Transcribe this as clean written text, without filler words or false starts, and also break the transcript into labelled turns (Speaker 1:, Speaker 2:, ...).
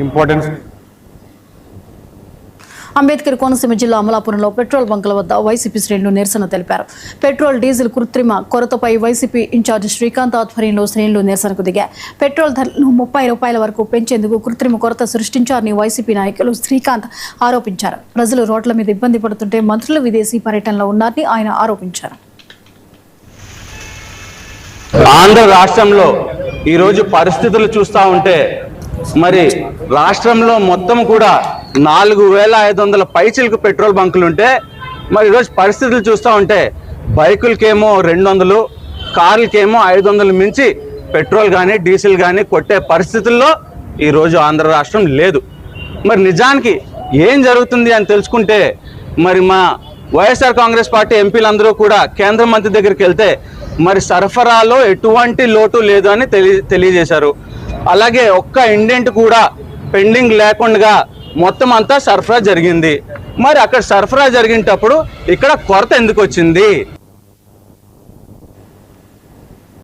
Speaker 1: Importance.
Speaker 2: Ambedkar Konaseema జిల్లా అమలాపురంలో petrol బంకుల వద్ద వైసీపీ శ్రేణులు నిరసన తెలిపారు. పెట్రోల్ డీజిల్ కృత్రిమ కొరతపై వైసీపీ ఇన్ఛార్జి శ్రీకాంత్ ఆధ్వర్యంలో శ్రేణులు నిరసనకు దిగారు. పెట్రోల్ ధరలను 30 రూపాయల వరకు పెంచేందుకు కృత్రిమ కొరత సృష్టించారని వైసీపీ నాయకులు శ్రీకాంత్ ఆరోపించారు. ప్రజలు రోడ్ల మీద ఇబ్బంది పడుతుంటే మంత్రులు విదేశీ పర్యటనలో ఉన్నారని ఆయన ఆరోపించారు.
Speaker 3: ఆంధ్ర రాష్ట్రంలో ఈరోజు పరిస్థితులు చూస్తూ ఉంటే మరి రాష్ట్రంలో మొత్తం కూడా 4500 పైచిలకు పెట్రోల్ బంకులు ఉంటే మరి ఈరోజు పరిస్థితులు చూస్తూ ఉంటే బైకులకేమో 200, కార్లకేమో 500 మించి పెట్రోల్ కానీ డీజిల్ కానీ కొట్టే పరిస్థితుల్లో ఈరోజు ఆంధ్ర రాష్ట్రం లేదు. మరి నిజానికి ఏం జరుగుతుంది అని తెలుసుకుంటే మరి మా వైఎస్ఆర్ కాంగ్రెస్ పార్టీ ఎంపీలందరూ కూడా కేంద్ర మంత్రి దగ్గరికి వెళ్తే మరి సరఫరాలో ఎటువంటి లోటు లేదు అని తెలియజేశారు. అలాగే ఒక్క ఇండెంట్ కూడా పెండింగ్ లేకుండా మొత్తం అంతా సరఫరా జరిగింది. మరి అక్కడ సరఫరా జరిగినప్పుడు ఇక్కడ కొరత ఎందుకు వచ్చింది?